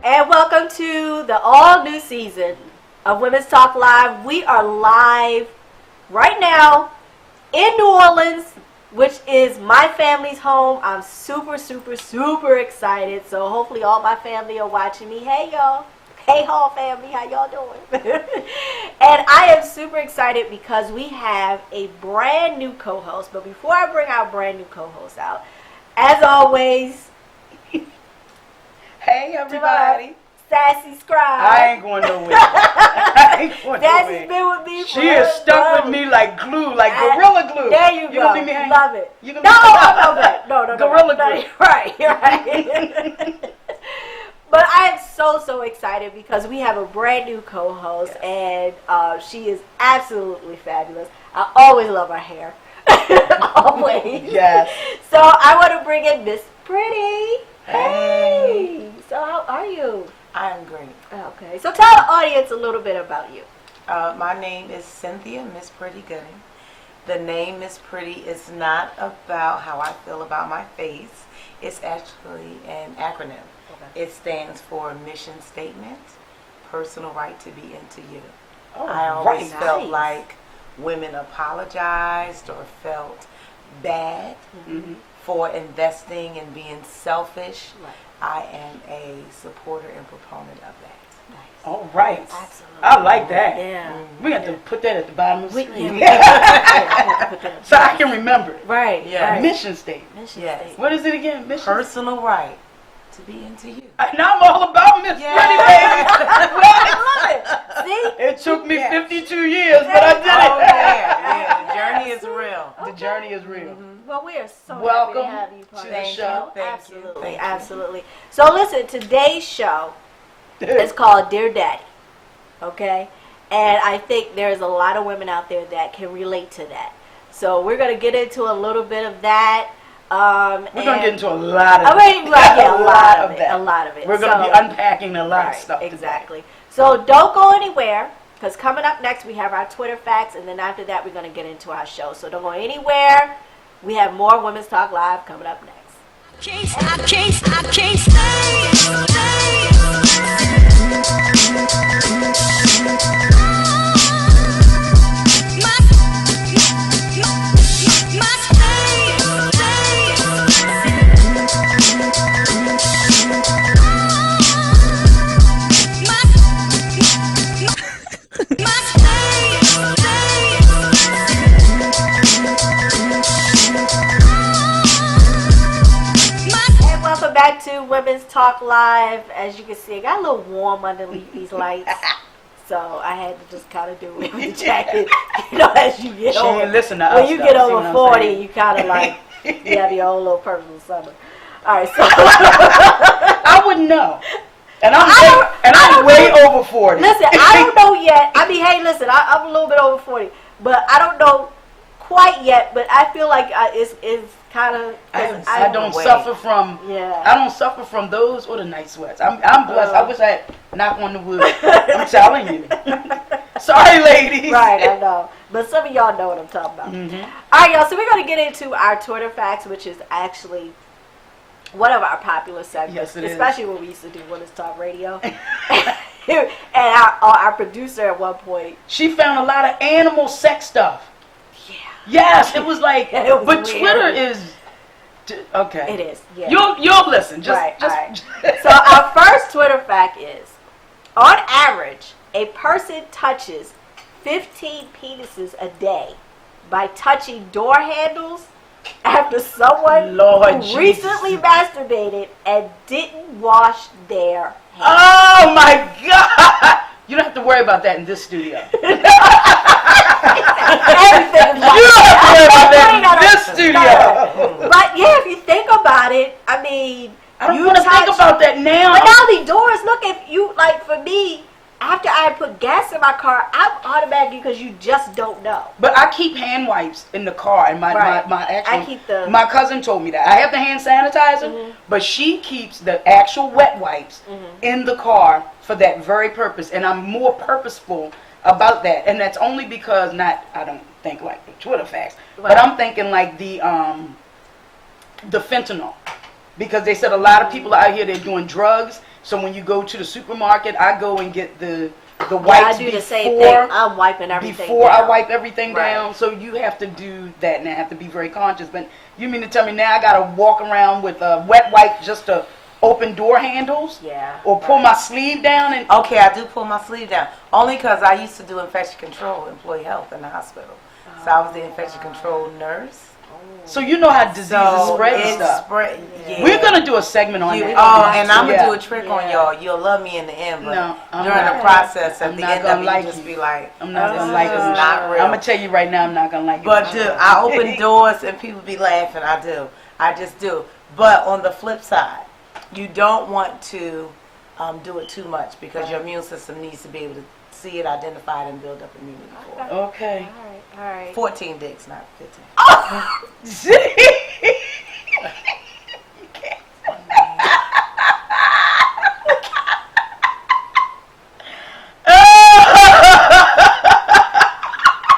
And welcome to the all-new season of Women's Talk Live. We are live right now in New Orleans, which is my family's home. I'm super, super, super excited. So hopefully all my family are watching me. Hey, y'all. Hey, Hall family. How y'all doing? And I am super excited because we have a brand new co-host. But before I bring our brand new co-host out, as always, hey, everybody. Sassy Scribe. I ain't going nowhere. I ain't going Sassy's nowhere. been with me She is stuck with me like glue, like Gorilla Glue. There you go. You gonna leave me hanging? Love it. You No, gonna no. Gorilla Glue. Right. But I am so excited because we have a brand new co-host, and she is absolutely fabulous. I always love her hair. Always. Yes. So I want to bring in Miss Pretty. Hey. So how are you? I am great. Okay. So tell the audience a little bit about you. My name is Cynthia Miss Pretty Gooding. The name Miss Pretty is not about how I feel about my face. It's actually an acronym. Okay. It stands for Mission Statement, Personal Right to Be Into You. Oh, I always nice. felt like women apologized or felt bad for investing and being selfish. Right. I am a supporter and proponent of that. Nice. All right. Absolutely. I like that. Yeah. We have to put that at the bottom of the screen. Yeah. So I can remember it. Right. Yeah. Right. Mission statement. Mission Yes. statement. What is it again? Mission. Personal right to be into you. Now I'm all about Miss Yeah. Pretty, baby. I love it. See? It took me Yes. 52 years, but I did it. Oh, yeah. The journey is real. The journey is real. Well, we are so Welcome happy to have you part to of the the show. show. Thank you. Absolutely. Thank you. Absolutely. So listen, today's show is called Dear Daddy. Okay? And I think there's a lot of women out there that can relate to that. So we're going to get into a little bit of that. We're going to get into a lot of a lot of it. that. A lot of it. We're going to be unpacking a lot of stuff. Exactly. So don't go anywhere, because coming up next we have our Twitter facts, and then after that we're going to get into our show. So don't go anywhere. We have more Women's Talk Live coming up next. I can't stay. And welcome back to Women's Talk Live. As you can see, it got a little warm underneath these lights. So I had to just kind of do it with the jacket. You know, as you get She over, ain't listen to us, when you though. get See over what I'm 40, saying? you kind of like, you have your own little personal summer. All right, so I wouldn't know. And I'm way over 40. listen, I don't know yet. I mean, hey, listen, I'm a little bit over 40, but I don't know quite yet. But I feel like it's kind of. I don't suffer from. Yeah. I don't suffer from those or the night sweats. I'm blessed. I wish I had knock on the wood. I'm telling you. Sorry, ladies. Right, I know. But some of y'all know what I'm talking about. All right, y'all. So we're going to get into our Twitter facts, which is actually one of our popular segments, Yes, it is. especially when we used to do Women's Talk Radio. And our producer at one point. She found a lot of animal sex stuff. Yeah. Yes, it was like. It was but weird. Twitter is. Okay. It is. Yeah. You'll listen. Just, Right, just So our first Twitter fact is, on average, a person touches 15 penises a day by touching door handles after someone Lord who Jesus. recently masturbated and didn't wash their hands. Oh my God! You don't have to worry about that in this studio. Everything is You don't have to worry about that in this No. studio. But yeah, if you think about it, I mean, I don't you want to think touch- about that now. But now the doors, look, if you, like for me, after I put gas in my car, I'm automatically, because you just don't know. But I keep hand wipes in the car, and my actual. I keep the. My cousin told me that I have the hand sanitizer, but she keeps the actual wet wipes in the car for that very purpose, and I'm more purposeful about that, and that's only because I don't think like the Twitter facts, but I'm thinking like the fentanyl, because they said a lot of people out here, they're doing drugs, So when you go to the supermarket, I go and get the Yeah, wipes I do the same thing. before I'm wiping everything before down. I wipe everything Right. down. So you have to do that, and I have to be very conscious. But you mean to tell me now I gotta walk around with a wet wipe just to open door handles? Yeah. Or pull my sleeve down and Okay, I do pull my sleeve down. Only because I used to do infection control, employee health in the hospital. So I was the infection control nurse. so you know how diseases So spread and it's stuff. spread. Yeah. We're gonna do a segment on that. And I'm Yeah. gonna do a trick on Yeah. y'all. You'll love me in the end, but No, I'm during not. the process, at I'm the not end gonna of it, like you just you. be like, I'm not this gonna like is it. not real. I'm gonna tell you right now, I'm not gonna like it. But I open doors and people be laughing. I do. I just do. But on the flip side, you don't want to do it too much because your immune system needs to be able to see it, identify it, and build up immunity for it. Okay. All right. 14 dicks, not 15. You can't.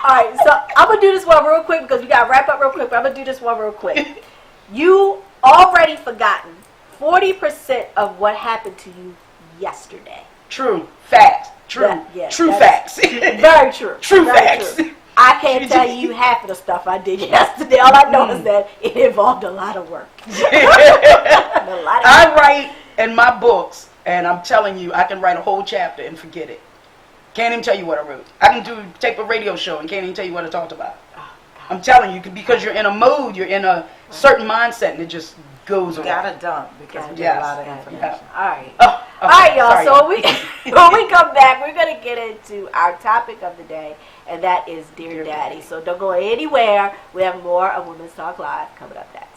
All right, so I'm gonna do this one real quick because we gotta wrap up real quick. But I'm gonna do this one real quick. You already forgotten 40% of what happened to you yesterday. True. Facts. True. Yeah, True that's- facts. Very true. True Very facts. true. I can't tell you half of the stuff I did yesterday. All I know is that it involved a lot of work. A lot of I write in my books, and I'm telling you, I can write a whole chapter and forget it. Can't even tell you what I wrote. I can tape a radio show and can't even tell you what I talked about. I'm telling you, because you're in a mood, you're in a certain mindset, and it just goes You away. gotta dump because we get Yes. a lot of information. All right. Oh, okay. All right, y'all. Sorry. So when we come back, we're going to get into our topic of the day, and that is Dear Daddy. So don't go anywhere. We have more of Women's Talk Live coming up next.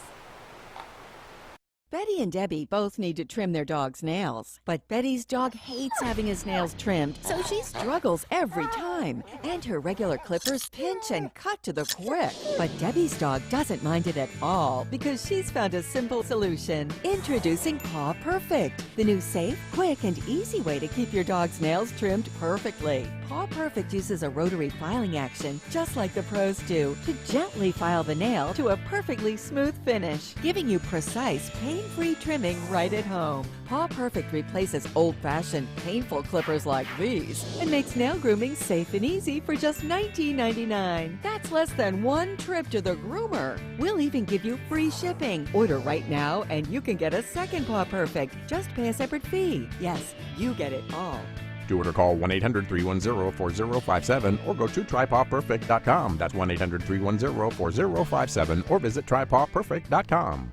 Betty and Debbie both need to trim their dog's nails, but Betty's dog hates having his nails trimmed, so she struggles every time. And her regular clippers pinch and cut to the quick. But Debbie's dog doesn't mind it at all because she's found a simple solution. Introducing Paw Perfect, the new safe, quick, and easy way to keep your dog's nails trimmed perfectly. Paw Perfect uses a rotary filing action, just like the pros do, to gently file the nail to a perfectly smooth finish, giving you precise, pain-free trimming right at home. Paw Perfect replaces old-fashioned, painful clippers like these and makes nail grooming safe and easy for just $19.99. That's less than one trip to the groomer. We'll even give you free shipping. Order right now and you can get a second Paw Perfect. Just pay a separate fee. Yes, you get it all. To order, call 1-800-310-4057 or go to trypawperfect.com. That's 1-800-310-4057 or visit trypawperfect.com.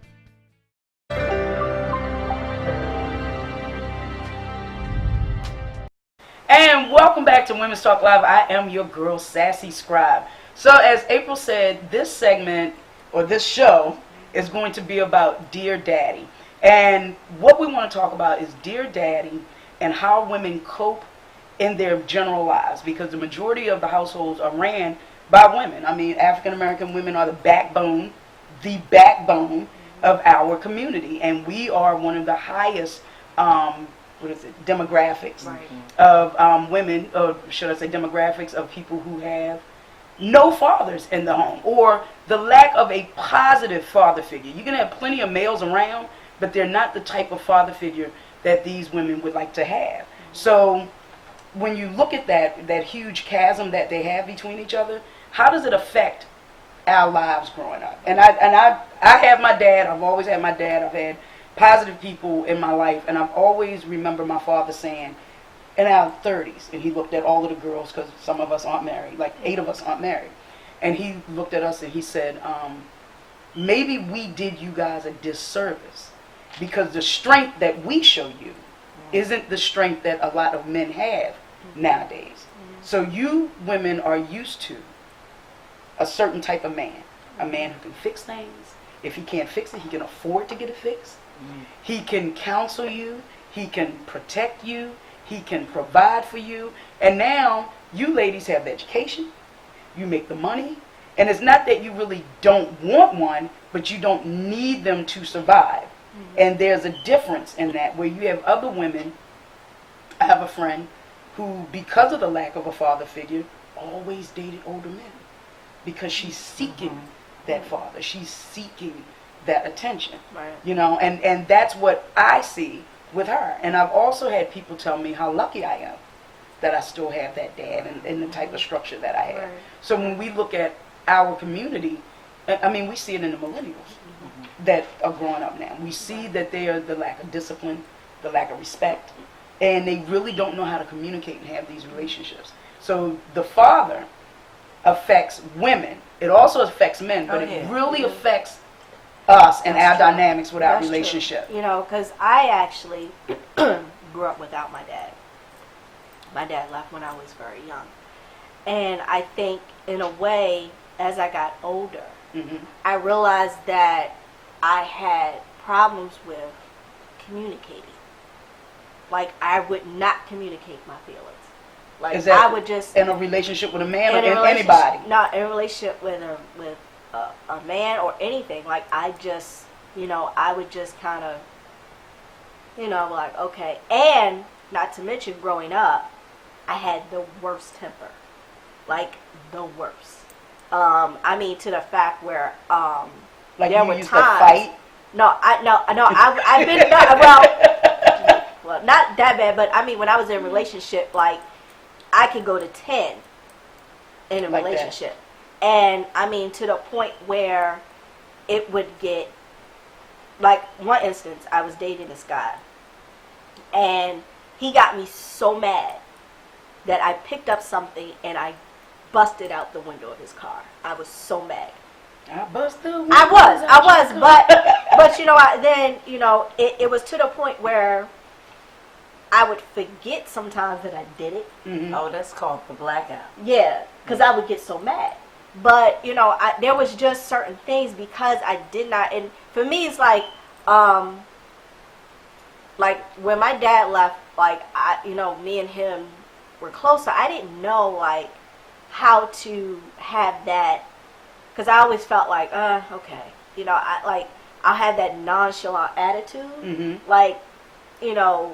And welcome back to Women's Talk Live. I am your girl, Sassy Scribe. So as April said, this segment, or this show, is going to be about Dear Daddy. And what we want to talk about is Dear Daddy and how women cope in their general lives. Because the majority of the households are ran by women. I mean, African American women are the backbone of our community. And we are one of the highest demographics of women, or should I say demographics of people who have no fathers in the home, or the lack of a positive father figure. You can have plenty of males around, but they're not the type of father figure that these women would like to have. So when you look at that huge chasm that they have between each other, how does it affect our lives growing up? And I have my dad. I've always had my dad. I've had positive people in my life, and I've always remember my father saying, in our 30s, and he looked at all of the girls, because some of us aren't married, like 8 of us aren't married, and he looked at us and he said, maybe we did you guys a disservice, because the strength that we show you isn't the strength that a lot of men have nowadays. So you women are used to a certain type of man, a man who can fix things. If he can't fix it, he can afford to get it fixed. He can counsel you, he can protect you, he can provide for you. And now you ladies have the education, you make the money, and it's not that you really don't want one, but you don't need them to survive. And there's a difference in that, where you have other women. I have a friend who, because of the lack of a father figure, always dated older men, because she's seeking that father. She's seeking that attention. Right. You know, and that's what I see with her. And I've also had people tell me how lucky I am that I still have that dad and the type of structure that I have. Right. So when we look at our community, I mean, we see it in the millennials that are growing up now. We see that they are the lack of discipline, the lack of respect, and they really don't know how to communicate and have these relationships. So the father affects women. It also affects men, but it really affects us and our dynamics with our That's true. relationship. You know, because I actually grew up without my dad. My dad left when I was very young. And I think, in a way, as I got older, I realized that I had problems with communicating. Like, I would not communicate my feelings. Like, Is that I would just... in a relationship with a man or in a in relationship- anybody? Not in a relationship with a man or anything. Like, I just, I would just kind of, like, okay. And, not to mention, growing up, I had the worst temper. Like, the worst. I mean, to the fact where, Like there you were used times, to fight? I've been, well, not that bad, but I mean, when I was in a relationship, like, I could go to 10 in a Like that. relationship. And, I mean, to the point where it would get, like, one instance, I was dating this guy, and he got me so mad that I picked up something and I busted out the window of his car. I was so mad. I bust through. I was, but then it was to the point where I would forget sometimes that I did it. Oh, that's called the blackout. Yeah, because I would get so mad. But there was just certain things because I did not. And for me, it's like when my dad left, like me and him were closer. I didn't know like how to have that. Because I always felt like, okay. I'll have that nonchalant attitude. Like, well,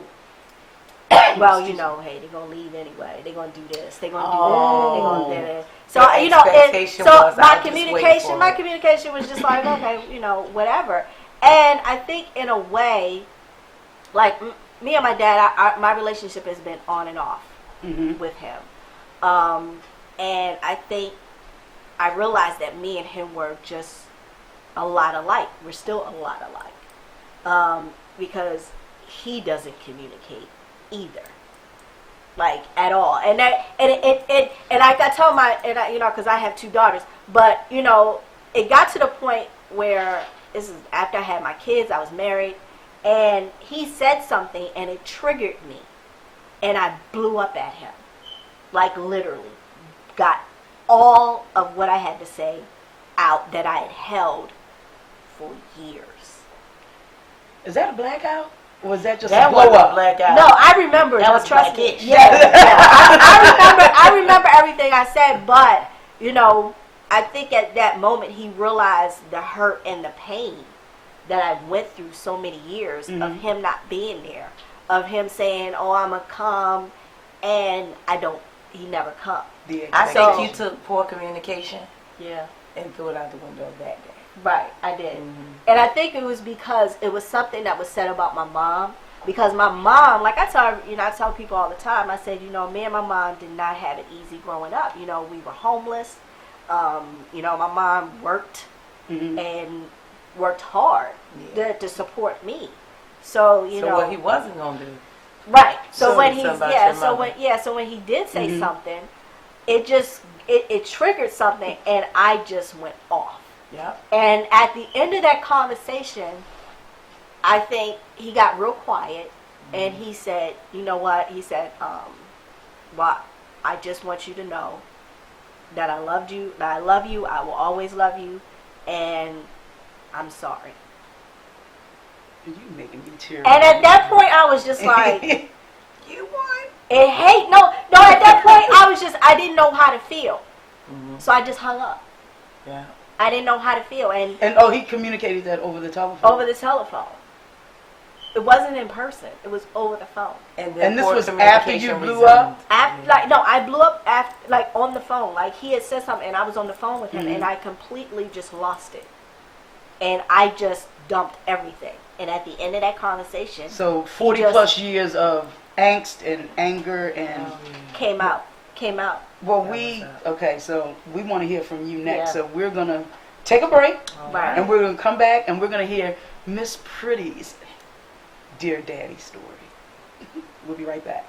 hey, they're going to leave anyway. They're going to do this. They're going to do that. They're going to do that. So, expectation was, my I'll just wait for it. communication was just like, okay, whatever. And I think in a way, like, me and my dad, my relationship has been on and off with him. And I think I realized that me and him were just a lot alike. We're still a lot alike. Because he doesn't communicate either. Like, at all. And that, and I tell because I have 2 daughters, but, it got to the point where, this is after I had my kids, I was married, and he said something, and it triggered me. And I blew up at him. Like, literally. Got all of what I had to say out that I had held for years. Is that a blackout? Or was that just That a blow wasn't a up? blackout. No, I remember. That was trust me. blackish. Yeah. I remember everything I said, but I think at that moment he realized the hurt and the pain that I went through so many years of him not being there, of him saying, "Oh, I'm gonna come," and he never come. I think you took poor communication Yeah. and threw it out the window that day. Right, I did. And I think it was because it was something that was said about my mom. Because my mom, like I tell people all the time, I said, me and my mom did not have it easy growing up. We were homeless. My mom worked and worked hard to support me. So, So what he wasn't going to do. Right. So So when when he did say something, it triggered something and I just went off. Yeah. And at the end of that conversation, I think he got real quiet and he said, "You know what?" He said, "Well, I just want you to know that I love you, I will always love you, and I'm sorry." You making me tear. And at that point, I was just like, You won. at that point, I didn't know how to feel. So I just hung up. Yeah. I didn't know how to feel. And he communicated that over the telephone. over the telephone. It wasn't in person. It was over the phone. And this poor was after you communication blew up? resumed. I blew up after, on the phone. Like, he had said something, and I was on the phone with him, and I completely just lost it. and I just dumped everything. And at the end of that conversation, So 40 just- plus years of angst and anger and came out. well, okay, so we want to hear from you next. Yeah. So we're gonna take a break, Right. and we're gonna come back, and we're gonna hear Miss Pretty's Dear Daddy story. We'll be right back.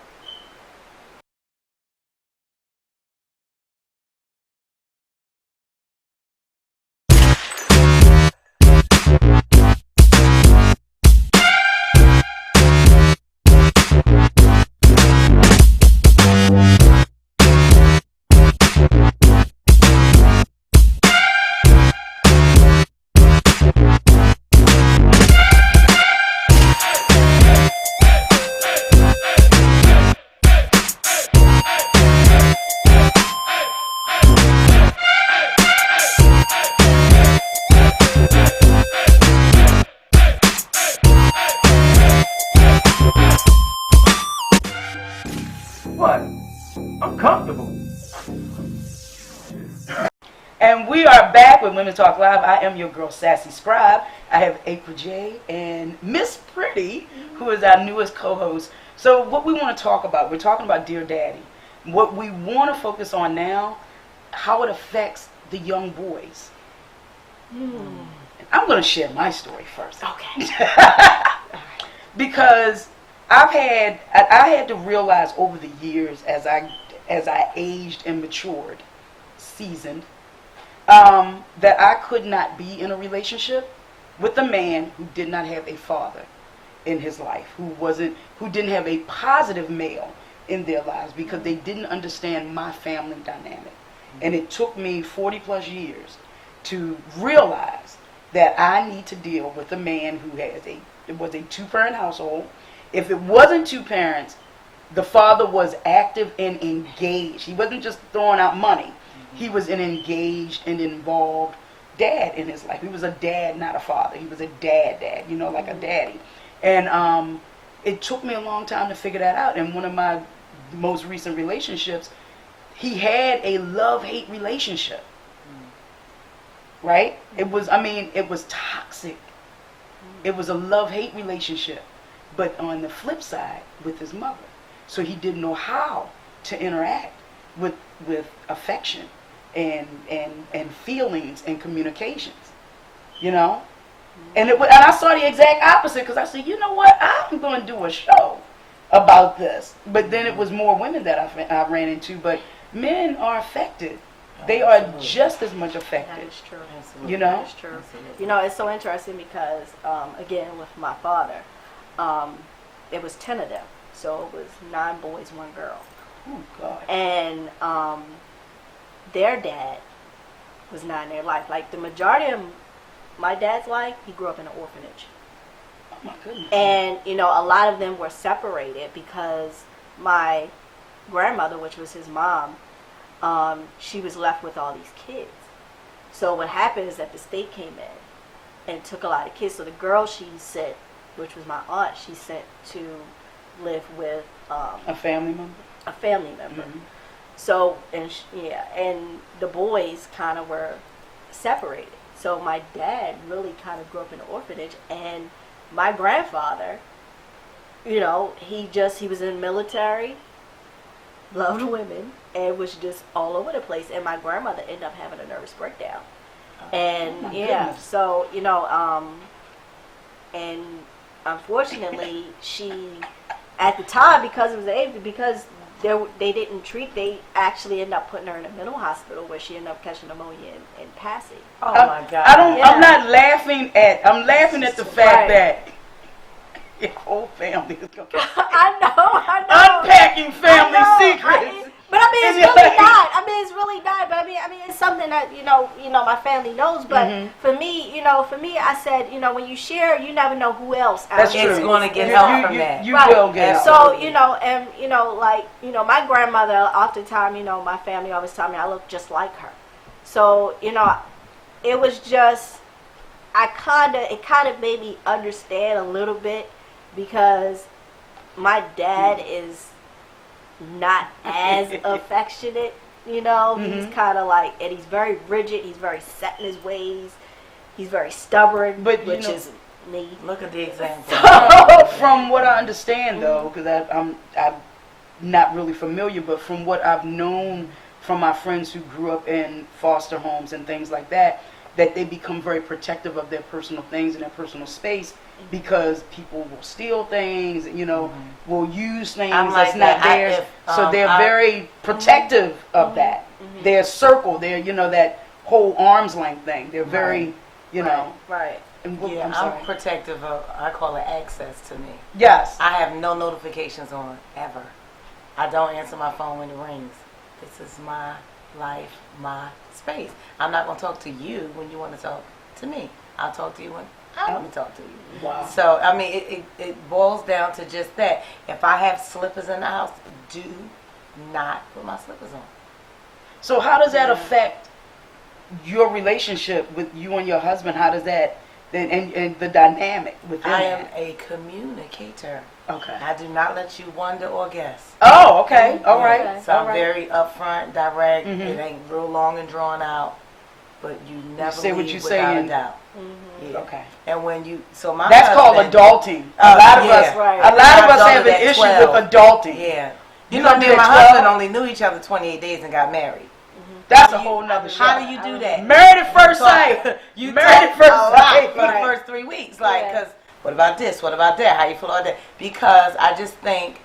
What? I'm comfortable. And we are back with Women Talk Live. I am your girl, Sassy Scribe. I have April J. and Miss Pretty, who is our newest co-host. So what we want to talk about, we're talking about Dear Daddy. What we want to focus on now, how it affects the young boys. I'm going to share my story first. Okay. Because I had to realize over the years as I aged and matured, seasoned, that I could not be in a relationship with a man who did not have a father in his life, who didn't have a positive male in their lives, because they didn't understand my family dynamic. And it took me 40 plus years to realize that I need to deal with a man who was a two-parent household. If it wasn't two parents, the father was active and engaged. He wasn't just throwing out money. He was an engaged and involved dad in his life. He was a dad, not a father. He was a dad, like a daddy. And it took me a long time to figure that out. And one of my most recent relationships, he had a love-hate relationship. Right? It was toxic. It was a love-hate relationship. But on the flip side, with his mother. So he didn't know how to interact with affection and feelings and communications, And I saw the exact opposite, because I said, you know what, I'm going to do a show about this. But then it was more women that I ran into, but men are affected. They are just as much affected. That is true. That is true. It's so interesting because, again, with my father, it was 10 of them. So it was 9 boys, 1 girl. Oh, God. And their dad was not in their life. Like, the majority of my dad's life, he grew up in an orphanage. Oh, my goodness. And, a lot of them were separated because my grandmother, which was his mom, she was left with all these kids. So what happened is that the state came in and took a lot of kids. So the girl she sent, which was my aunt, she sent to live with a family member. Mm-hmm. So and the boys kind of were separated. So my dad really kind of grew up in an orphanage, and my grandfather, he was in the military, loved women, and was just all over the place. And my grandmother ended up having a nervous breakdown. And goodness. so and unfortunately, she, at the time, because it was AIDS, because they didn't treat, they actually ended up putting her in a mental hospital where she ended up catching pneumonia and passing. Oh my God! I'm not laughing at. I'm laughing at the fact that your whole family is going. I know. Unpacking family secrets. But it's really not. But it's something that my family knows. But for me, I said, when you share, you never know who else. That's It's true. going to get help from that. You will get So help. my grandmother, oftentimes, my family always tell me I look just like her. So it was just it kind of made me understand a little bit, because my dad is not as affectionate, He's kind of like, and he's very rigid, he's very set in his ways, He's very stubborn, But, you which know- is me. Look at the example. From what I understand, though, because I'm not really familiar, but from what I've known from my friends who grew up in foster homes and things like that, that they become very protective of their personal things and their personal space because people will steal things, you know, will use things I'm that's like not that. theirs. So they're very protective of that. Their circle, their, you know, that whole arm's length thing. They're very, you know. Right. And Yeah, I'm sorry. I'm protective of, I call it access to me. Yes. I have no notifications on, ever. I don't answer my phone when it rings. This is my life, my space. I'm not going to talk to you when you want to talk to me. I'll talk to you when I want to talk to you. Wow. So, I mean, it boils down to just that. If I have slippers in the house, do not put my slippers on. So how does that affect your relationship with you and your husband? How does that, and the dynamic within I am that? a communicator. Okay. I do not let you wonder or guess. Oh, okay. All right. Okay. So I'm All right. very upfront, direct. Mhm. It ain't real long and drawn out, but you never say what leave you without say a and- doubt. Yeah. Okay. And when you, so my That's called husband- adulting. A lot of yeah. us, Right. a lot of My us daughter have an at issue 12. with adulting. Yeah. You You know, gonna me do and my that 12? husband only knew each other 28 days and got married. That's a whole nother show. How do you do that? Married at first sight. You Married talk at first a lot sight. for the Right. first 3 weeks. Like, Yeah. because what about this? What about that? How you feel about that? Because I just think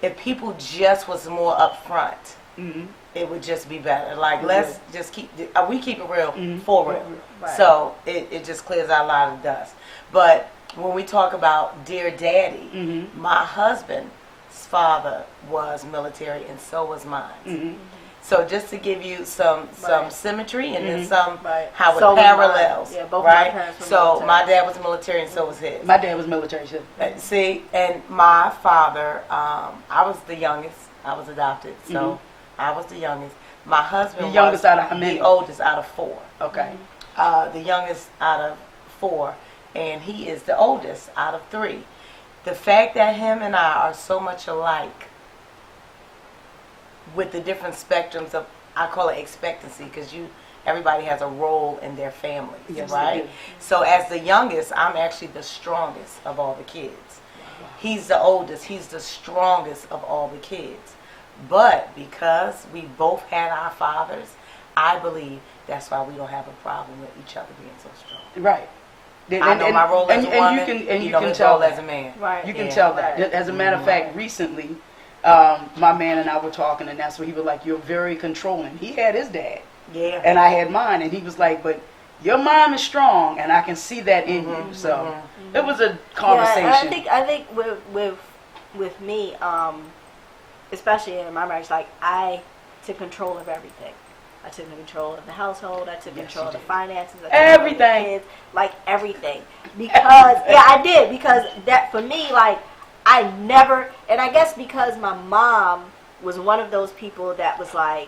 if people just was more upfront, Mhm. it would just be better. Like, It let's just we keep it real for real. Right. So it just clears out a lot of dust. But when we talk about Dear Daddy, Mhm. my husband's father was military and so was mine. Mhm. So just to give you some Right. symmetry and then Mhm. some Right. how it So was mine. parallels. Yeah, both my right? parents were So military. my dad was military and so was his. My dad was military too. See, and my father, I was the youngest. I was adopted, so I was the youngest. My husband The youngest was out of how many? the oldest out of 4. Okay. The youngest out of 4, and he is the oldest out of 3. The fact that him and I are so much alike with the different spectrums of, I call it expectancy, because everybody has a role in their families, Yes, they right? do. So as the youngest, I'm actually the strongest of all the kids. He's the oldest, he's the strongest of all the kids. But because we both had our fathers, I believe that's why we don't have a problem with each other being so strong. Right. I know my role as a woman, and you you know can his tell role that. as a man. Right. You can Yeah. tell that. Right. As a matter of fact, recently, my man and I were talking, and that's where he was like, "You're very controlling." He had his dad, Yeah. and I had mine, and he was like, "But your mom is strong, and I can see that in you." So it was a conversation. Yeah, I think with me, especially in my marriage, like I took control of everything. I took control of the household. I took Yes, control you of the did. finances. I took Everything. control of the kids, like everything. Because yeah, I did. Because that for me, like I never, and I guess because my mom was one of those people that was like,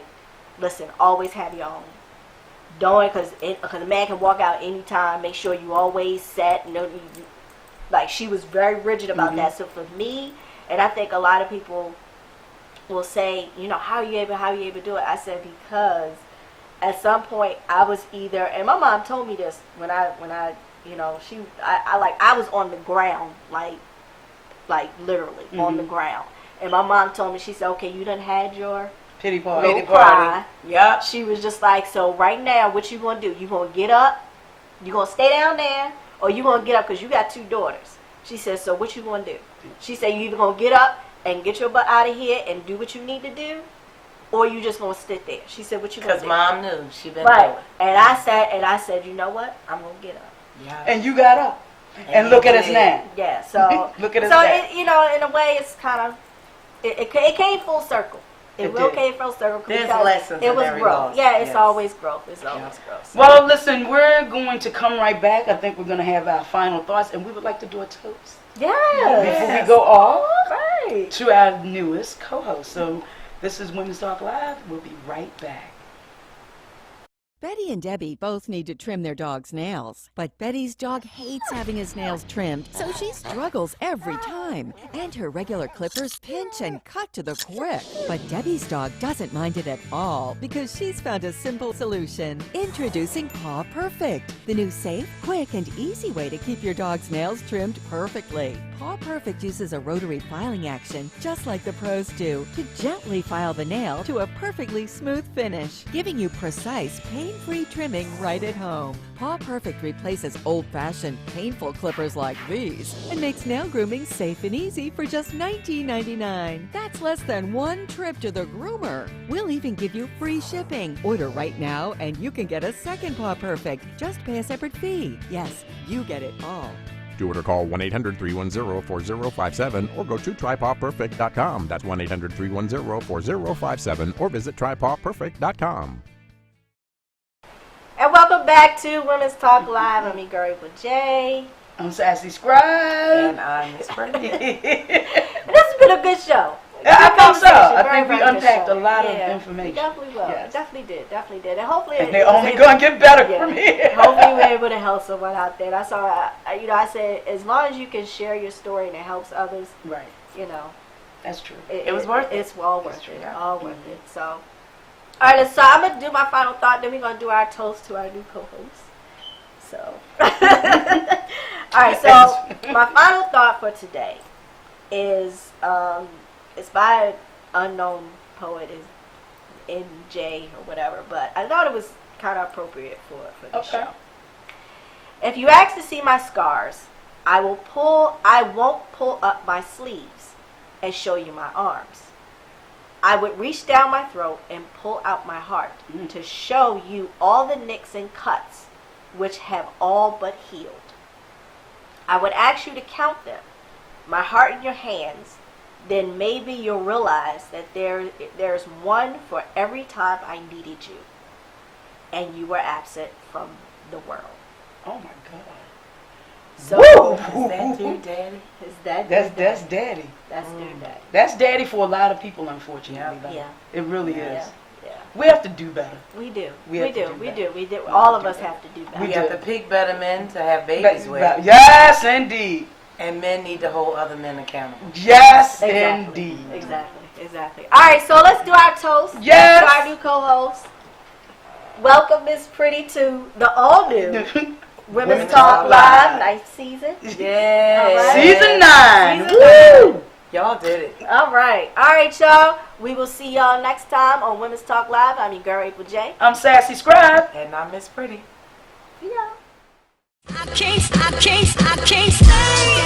listen, always have your own. Don't, because a man can walk out anytime. Make sure you always set. Like she was very rigid about that. So for me, and I think a lot of people will say, you know, how are you able to do it? I said because at some point I was either, and my mom told me this when I you know, I was on the ground, like literally on the ground, and my mom told me, she said, okay, you done had your Pity party. little cry. Yep. She was just like, so right now, what you gonna do? You gonna get up? You gonna stay down there, or you gonna get up because you got 2 daughters? She said, so what you gonna do? She said, you either gonna get up and get your butt out of here and do what you need to do, or you just gonna sit there. She said, what you gonna Because do? mom knew she been Right. through it. And I said, you know what? I'm gonna get up. Yeah. And you got up. And you look at us did. now. Yeah. So Look at us so now. it, you know, in a way, it's kind of it came full circle. It It will did. came full circle. There's because lessons It in was every growth. loss. Yeah, it's Yes. always growth. It's always growth. So. Well, listen, we're going to come right back. I think we're going to have our final thoughts, and we would like to do a toast yeah. before we go off Right. to our newest co-host. So this is Women's Talk Live. We'll be right back. Betty and Debbie both need to trim their dog's nails, but Betty's dog hates having his nails trimmed, so she struggles every time. And her regular clippers pinch and cut to the quick. But Debbie's dog doesn't mind it at all because she's found a simple solution. Introducing Paw Perfect, the new safe, quick, and easy way to keep your dog's nails trimmed perfectly. Paw Perfect uses a rotary filing action, just like the pros do, to gently file the nail to a perfectly smooth finish, giving you precise, pain-free trimming right at home. Paw Perfect replaces old-fashioned, painful clippers like these and makes nail grooming safe and easy for just $19.99. That's less than one trip to the groomer. We'll even give you free shipping. Order right now and you can get a second Paw Perfect. Just pay a separate fee. Yes, you get it all. To order, call 1-800-310-4057 or go to trypawperfect.com. That's 1-800-310-4057 or visit trypawperfect.com. And welcome back to Women's Talk Live. I'm Iguri with Jay. I'm Sassy Scribe. And I'm Miss Pretty. This has been a good show. I think so. Conversation. I Very, think we very good unpacked show. a lot Yeah, of information. We definitely will. Yes. Definitely did. And hopefully And they're only going to get better from here. Hopefully we're able to help someone out there. That's all. I said, as long as you can share your story and it helps others, Right. That's true. It was worth it. It's all worth That's true, it. yeah. All worth it. So, all right. So I'm gonna do my final thought. Then we're gonna do our toast to our new co-host. So, all right. So my final thought for today is it's by an unknown poet, is NJ or whatever. But I thought it was kind of appropriate for the Okay. show. If you ask to see my scars, I won't pull up my sleeves and show you my arms. I would reach down my throat and pull out my heart to show you all the nicks and cuts which have all but healed. I would ask you to count them, my heart in your hands, then maybe you'll realize that there's one for every time I needed you, and you were absent from the world. Oh, my God. So, Woo! Is that you, Daddy? is that That's your daddy. That's your daddy. That's daddy for a lot of people, unfortunately. though. Yeah. It really Yeah. is. Yeah. We have to do better. We do. We We have to do. do We better. do. We do. We All have of to us do better. have to do We better. We have do. to pick better men to have babies with. Yes, indeed. And men need to hold other men accountable. Yes, Exactly. indeed. Exactly. All right, so let's do our toast. Yes. To our new co-host. Welcome, Miss Pretty, to the all-new Women's Talk Live ninth season. Yeah. All right. Season 9. Season Woo! Y'all did it. All right, y'all. We will see y'all next time on Women's Talk Live. I'm your girl, April J. I'm Sassy Scribe. And I'm Miss Pretty. See y'all. I can't stay.